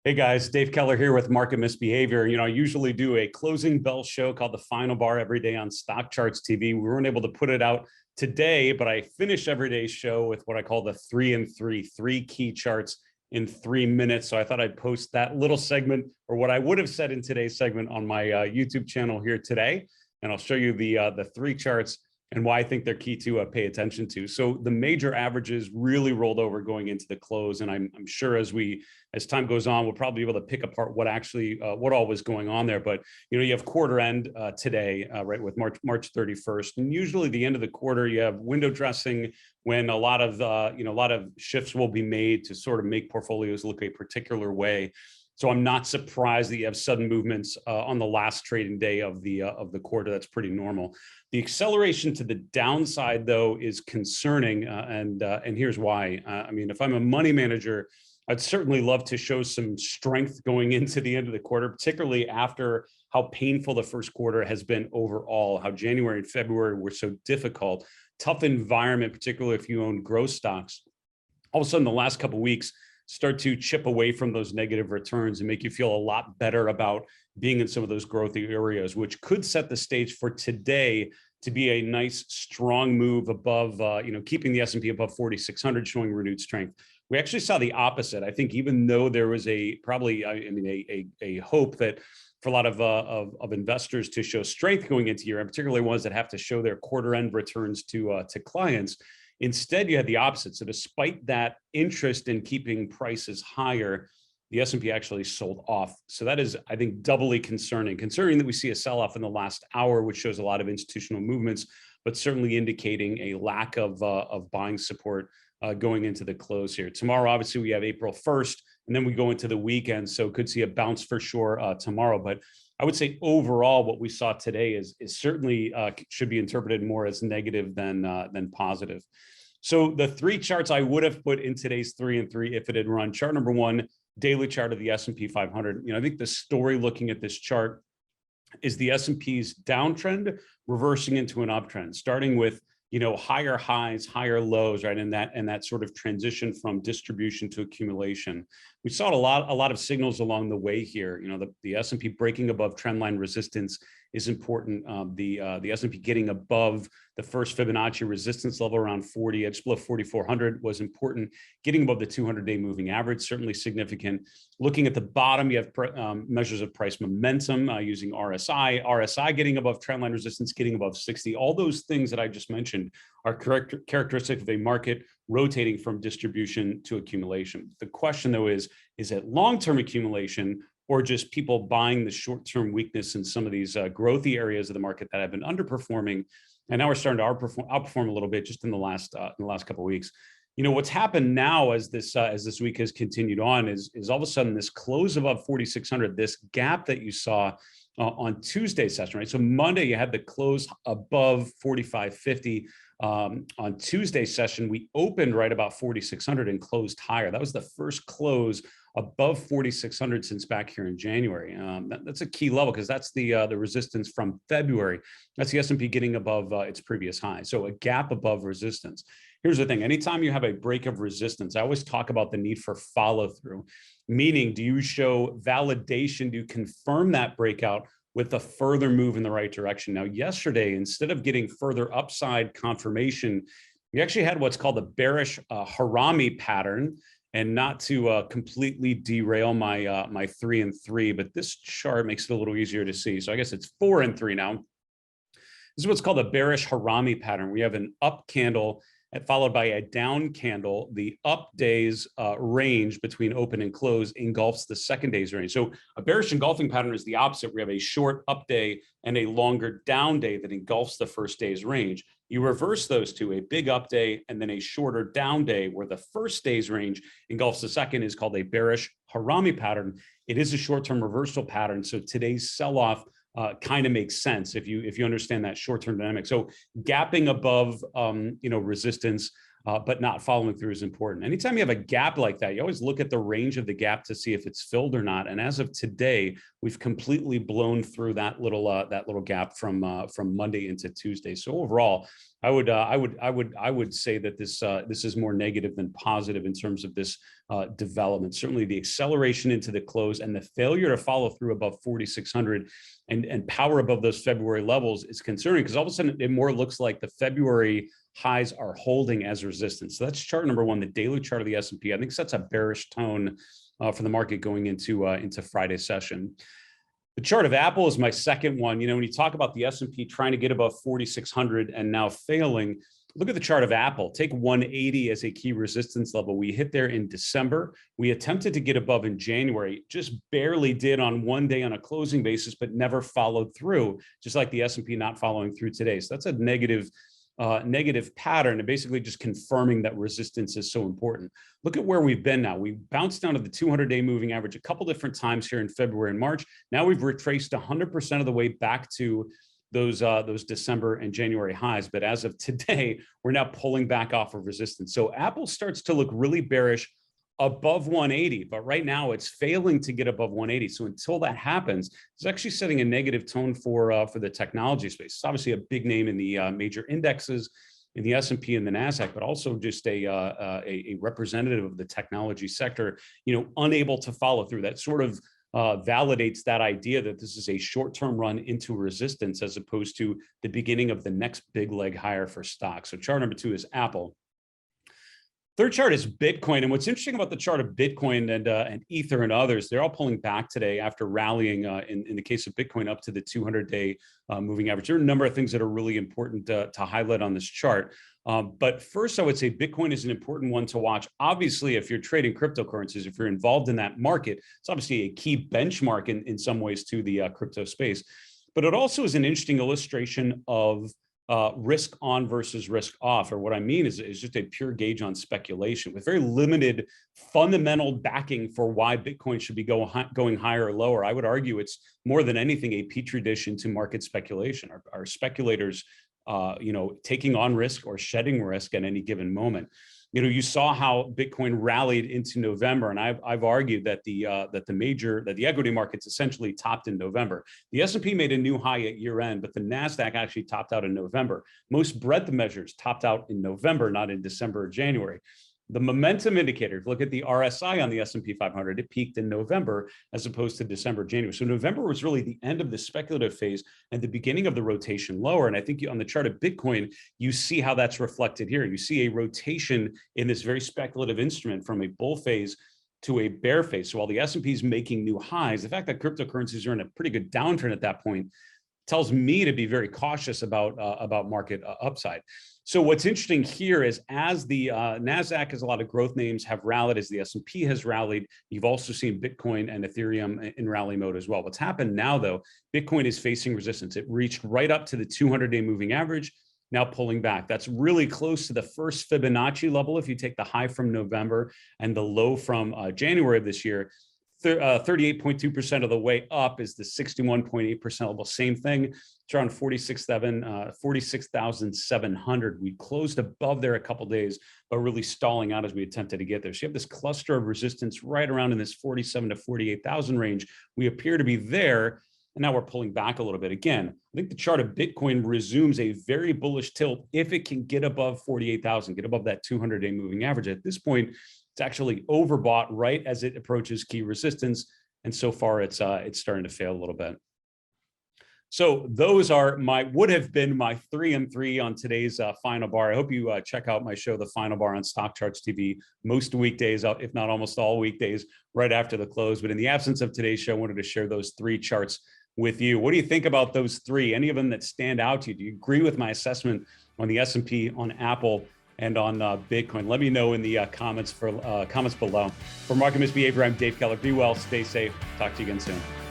Hey guys, Dave Keller here with Market Misbehavior. I usually do a closing bell show called The Final Bar every day on StockCharts TV. We weren't able to put it out today, but I finish every day's show with what I call the 3 and 3, 3 key charts in 3 minutes. So I thought I'd post that little segment, or what I would have said in today's segment, on my YouTube channel here today. And I'll show you the 3 charts and why I think they're key to pay attention to. So the major averages really rolled over going into the close, and I'm sure as time goes on, we'll probably be able to pick apart what all was going on there. But you have quarter end today, right, with March 31st, and usually the end of the quarter you have window dressing when a lot of shifts will be made to sort of make portfolios look a particular way. So I'm not surprised that you have sudden movements on the last trading day of the quarter. That's pretty normal. The acceleration to the downside, though, is concerning, and here's why. I mean, if I'm a money manager, I'd certainly love to show some strength going into the end of the quarter, particularly after how painful the first quarter has been overall, how January and February were so difficult, tough environment, particularly if you own growth stocks. All of a sudden, the last couple of weeks start to chip away from those negative returns and make you feel a lot better about being in some of those growthy areas, which could set the stage for today to be a nice, strong move above, keeping the S&P above 4,600, showing renewed strength. We actually saw the opposite. I think even though there was a hope that for a lot of investors to show strength going into year, and particularly ones that have to show their quarter end returns to clients, instead, you had the opposite. So despite that interest in keeping prices higher, the S&P actually sold off. So that is, I think, doubly concerning that we see a sell-off in the last hour, which shows a lot of institutional movements, but certainly indicating a lack of buying support going into the close here. Tomorrow, obviously, we have April 1st, and then we go into the weekend, so could see a bounce for sure tomorrow. But I would say overall, what we saw today is certainly should be interpreted more as negative than positive. So the 3 charts I would have put in today's 3 and 3 if it had run. Chart number 1, daily chart of the S&P 500. I think the story looking at this chart is the S&P's downtrend reversing into an uptrend, starting with higher highs, higher lows, right? And that sort of transition from distribution to accumulation. We saw a lot of signals along the way here. The S&P breaking above trendline resistance is important. The S&P getting above the first Fibonacci resistance level around 40, just below 4,400 was important. Getting above the 200-day moving average, certainly significant. Looking at the bottom, you have measures of price momentum using RSI getting above trendline resistance, getting above 60. All those things that I just mentioned are characteristic of a market rotating from distribution to accumulation. The question, though, is it long-term accumulation or just people buying the short-term weakness in some of these growthy areas of the market that have been underperforming, and now we're starting to outperform a little bit just in the last couple of weeks. What's happened now as this week has continued on is all of a sudden this close above 4,600, this gap that you saw on Tuesday's session, right? So Monday you had the close above 4,550. On Tuesday's session, we opened right about 4,600 and closed higher. That was the first close above 4,600 since back here in January. That's a key level because that's the resistance from February. That's the S&P getting above its previous high. So a gap above resistance. Here's the thing. Anytime you have a break of resistance, I always talk about the need for follow through, meaning do you show validation? Do you confirm that breakout with a further move in the right direction? Now, yesterday, instead of getting further upside confirmation, we actually had what's called a bearish Harami pattern. And not to completely derail my 3 and 3, but this chart makes it a little easier to see. So I guess it's 4 and 3 now. This is what's called a bearish Harami pattern. We have an up candle followed by a down candle. The up day's range between open and close engulfs the second day's range. So a bearish engulfing pattern is the opposite. We have a short up day and a longer down day that engulfs the first day's range. You reverse those two, a big up day and then a shorter down day where the first day's range engulfs the second is called a bearish Harami pattern. It is a short-term reversal pattern. So today's sell-off kind of makes sense if you understand that short-term dynamic. So gapping above resistance, but not following through is important. Anytime you have a gap like that, you always look at the range of the gap to see if it's filled or not. And as of today, we've completely blown through that little gap from Monday into Tuesday. So overall, I would say that this is more negative than positive in terms of this development. Certainly, the acceleration into the close and the failure to follow through above 4,600 and power above those February levels is concerning, because all of a sudden it more looks like the February highs are holding as resistance. So that's chart number one, the daily chart of the S&P. I think sets a bearish tone for the market going into Friday's session. The chart of Apple is my second one. You know, when you talk about the S&P trying to get above 4,600 and now failing, look at the chart of Apple. Take 180 as a key resistance level. We hit there in December. We attempted to get above in January, just barely did on one day on a closing basis, but never followed through, just like the S&P not following through today. So that's a negative pattern, and basically just confirming that resistance is so important. Look at where we've been now. We bounced down to the 200-day moving average a couple different times here in February and March. Now we've retraced 100% of the way back to those December and January highs. But as of today, we're now pulling back off of resistance. So Apple starts to look really bearish above 180, but right now it's failing to get above 180. So until that happens, it's actually setting a negative tone for the technology space. It's obviously a big name in the major indexes, in the S&P and the NASDAQ, but also just a representative of the technology sector, you know, unable to follow through. That sort of validates that idea that this is a short-term run into resistance as opposed to the beginning of the next big leg higher for stocks. So chart number two is Apple. Third chart is Bitcoin. And what's interesting about the chart of Bitcoin and Ether and others, they're all pulling back today after rallying, in the case of Bitcoin, up to the 200-day moving average. There are a number of things that are really important to highlight on this chart. But first, I would say Bitcoin is an important one to watch. Obviously, if you're trading cryptocurrencies, if you're involved in that market, it's obviously a key benchmark in some ways to the crypto space. But it also is an interesting illustration of risk on versus risk off, or what I mean is just a pure gauge on speculation with very limited fundamental backing for why Bitcoin should be going higher or lower. I would argue it's more than anything a petri dish into market speculation. Our speculators, taking on risk or shedding risk at any given moment. You know, you saw how Bitcoin rallied into November, and I've argued that the equity markets essentially topped in November. The S&P made a new high at year end, but the NASDAQ actually topped out in November. Most breadth measures topped out in November, not in December or January. The momentum indicators, look at the RSI on the S&P 500, it peaked in November as opposed to December, January. So November was really the end of the speculative phase and the beginning of the rotation lower. And I think on the chart of Bitcoin, you see how that's reflected here. You see a rotation in this very speculative instrument from a bull phase to a bear phase. So while the S&P is making new highs, the fact that cryptocurrencies are in a pretty good downturn at that point tells me to be very cautious about market upside. So what's interesting here is as the NASDAQ, as a lot of growth names have rallied, as the S&P has rallied, you've also seen Bitcoin and Ethereum in rally mode as well. What's happened now, though, Bitcoin is facing resistance. It reached right up to the 200-day moving average, now pulling back. That's really close to the first Fibonacci level. If you take the high from November and the low from January of this year, 38.2% of the way up is the 61.8% level. Same thing. It's around 46,700. We closed above there a couple days, but really stalling out as we attempted to get there. So you have this cluster of resistance right around in this 47 to 48,000 range. We appear to be there, and now we're pulling back a little bit. Again, I think the chart of Bitcoin resumes a very bullish tilt if it can get above 48,000, get above that 200-day moving average. At this point, it's actually overbought right as it approaches key resistance, and so far it's starting to fail a little bit. So those are would have been my 3 and 3 on today's Final Bar. I hope you check out my show, The Final Bar, on StockCharts TV, most weekdays, if not almost all weekdays, right after the close. But in the absence of today's show, I wanted to share those 3 charts with you. What do you think about those 3? Any of them that stand out to you? Do you agree with my assessment on the S&P, on Apple, and on Bitcoin? Let me know in the comments below. For Market Misbehavior, I'm Dave Keller. Be well, stay safe. Talk to you again soon.